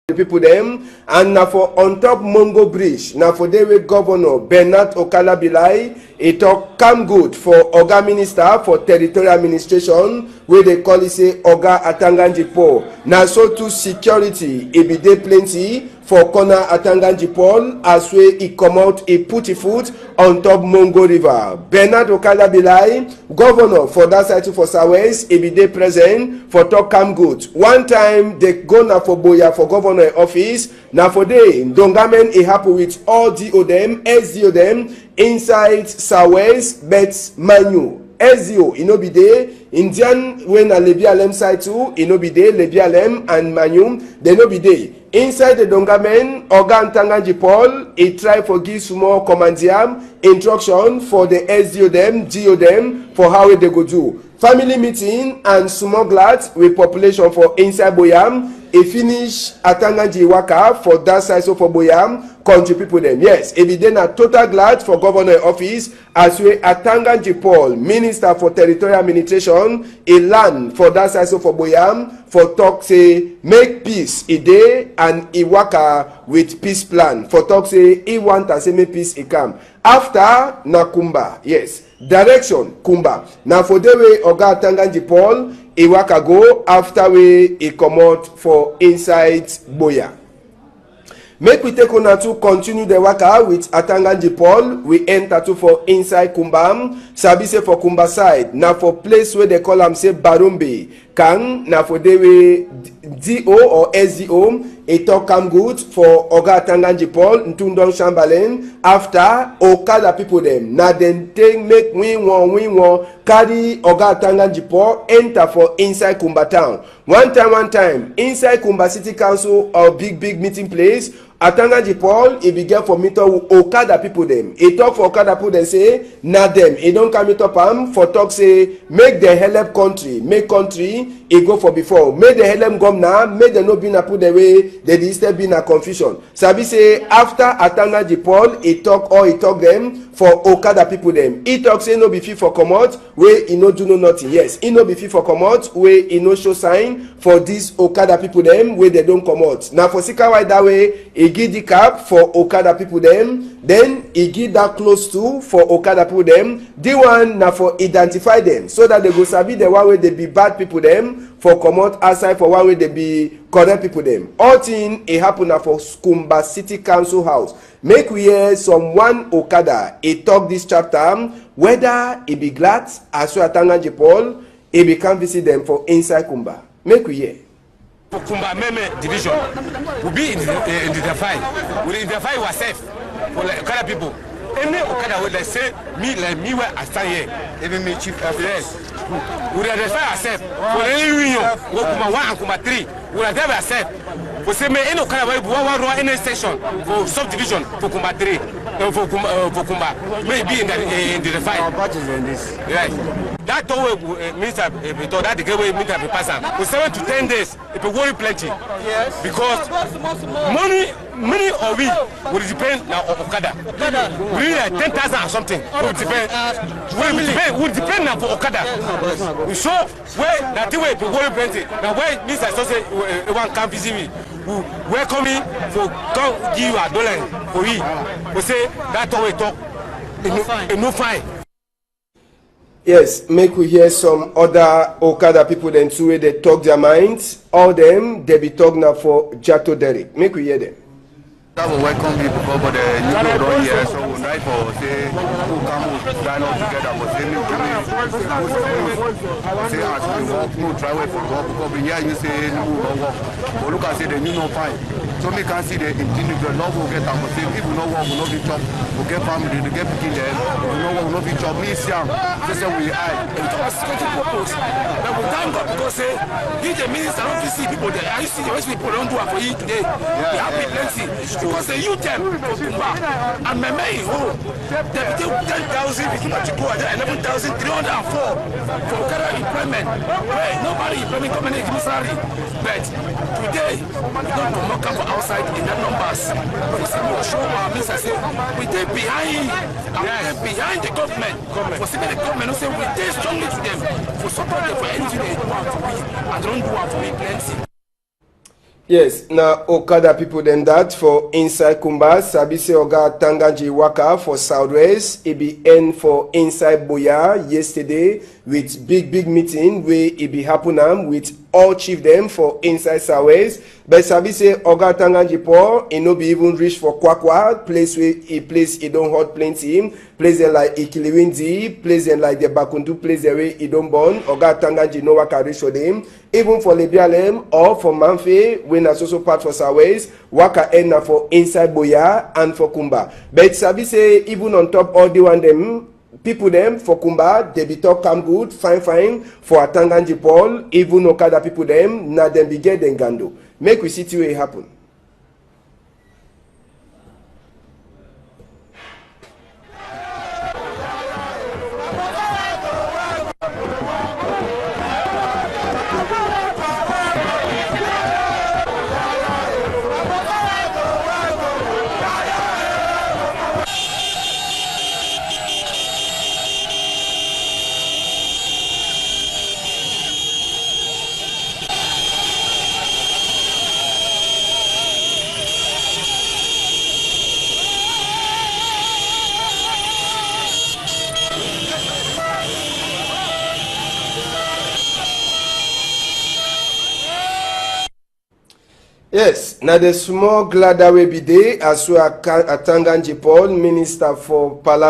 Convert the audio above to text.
the people them, and now for on top Mongo Bridge, now for the way Governor Bernard Okala Bilai, it talk come good for Oga Minister for Territorial Administration, where they call it say Oga Atanganjipo. Now so to security, it be there plenty for corner Atanganjipol, as way it come out, it put a foot on top Mongo River. Bernard Okala Bilai, Governor for that side for Southwest, it be there present for talk come good. One time they go now for Boya for Governor office, now for day Dongamen it happen with all DO them, SDO them inside Southwest, but Manu SDO, no be there. Indian when a Lebi Alem side too, no be there. Lebi Alem and Manu, they no be there. Inside the Dongamen, Oga Atanganjipol, it try for give small commandium instruction for the SDO them, GO them for how they go do. Family meeting and small glad with population for inside Boyam. A finish Atanganji Waka for that side so for Boyam, country people them. Yes, if it then a total glad for governor office as we Atanganji Paul, Minister for Territorial Administration, a land for that side so for Boyam, for talk say make peace a day and a waka with peace plan. For talk say he want and say make peace a come. After Nakumba, yes. Direction Kumba. Now for the way Oga Atanganji Paul, Iwaka go after we come out for inside Boya. Make we take on to continue the waka with Atanganji Paul. We enter to for inside Kumbam. Sabise for Kumba side. Now for place where they call them say Barumbi. Kang now for the way DO or SDO. It talk come good for Oga Atanganji Paul Ntundong Shambalen after Okada people them. Now then take make win one carry Oga Atanganji Paul enter for inside Kumba town. One time inside Kumba City Council or big meeting place. Atanganji Paul, he began for meet up with Okada people them. He talk for Okada people them say, na them. He don't come meet up for talk say, make the help country, make country, he go for before. Make the help come now, make the no be na put the way, they still be na confusion. Sabi say, after Atanganji Paul, he talk them for Okada people them. He talk say no be fit for come out, where he no do no nothing. Yes, he no be fit for come out, where he no show sign for this Okada people them, where they don't come out. Now for Sika why that way, he give the cap for Okada people them, then he give that close to for Okada people them. The one now for identify them so that they go sabi the one way they be bad people them for come out outside for one way they be correct people them. All thing it happen now for Kumba City Council House. Make we hear someone Okada he talk this chapter whether he be glad as well Atanganji Paul he be can visit them for inside Kumba. Make we hear. For Kumba Meme division, will be in the fight. Will identify yourself for the Okada people. Any Okada will say me where I stand here. Even me chief of yes. We identify ourselves for any union. We Kumba 1 and Kumba 3. We identify ourselves. We say me any Okada will one run any station for subdivision for Kumba 3. For Kumba. Maybe in the fight. Our parties in this. Right. That way, Minister, that the gateway Minister Pipasa, for 7 to 10 days, it will worry plenty. Yes. Because money or we will depend now on Okada. We need like 10,000 or something. Will depend now for Okada. We show where that way it will worry plenty. Now where Minister say one can visit me, we welcome me for come give you $1 for we. We say that way talk. No fine. Yes, make we hear some other Okada people then too where they talk their minds. All them they be talking now for Jato Derek. Make we hear them. I will welcome you because for the new road here, so we like for say who come dine all together for say new say as we walk, no travel for walk because here you say no walk. But look at say the new no fine. So we can see the individual love will get up for say people no walk, will not be chop, will get family, will get picking there, will not be chop. Me young, they say we high. It was security purpose. But we thank God because say he the minister don't see people there. I see the rest people don't do it for you today. They have plenty. Because the youth them for Kumba and Meme who they between 10,000 people to go at 11,304 for Okada employment. Right? Nobody employment company give salary. But today we don't come up outside in the numbers. We see more show our minister say we take behind the government. For see the government who say we take strongly to them for support them for anything they want to be and don't do want to be plenty. Yes, now Okada people then that for inside Kumba, sabi say Oga Tanganji Waka for Southwest, it be end for inside Boya yesterday with big meeting where it be happen with all chief them for inside Southwest. But sabi say Oga Tanganji Paul, it no be even reach for Kwakwa, place where it don't hot plenty, place there like Ikiliwindi, place there like the Bakundu, place there where it don't born. Oga Tanganji no waka reach for them, even for Lebialem or for Manfe, when that's also part for Southwest, waka end for inside Boya and for Kumba. But sabi say even on top all the one them people them for Kumba, they be talk come good, fine for Tanganji Paul, even Okada people them, na them be get them gando. Make we see to it happen. Yes, now the small glad that we be there as well as Tanganji Paul, Minister for Parliament.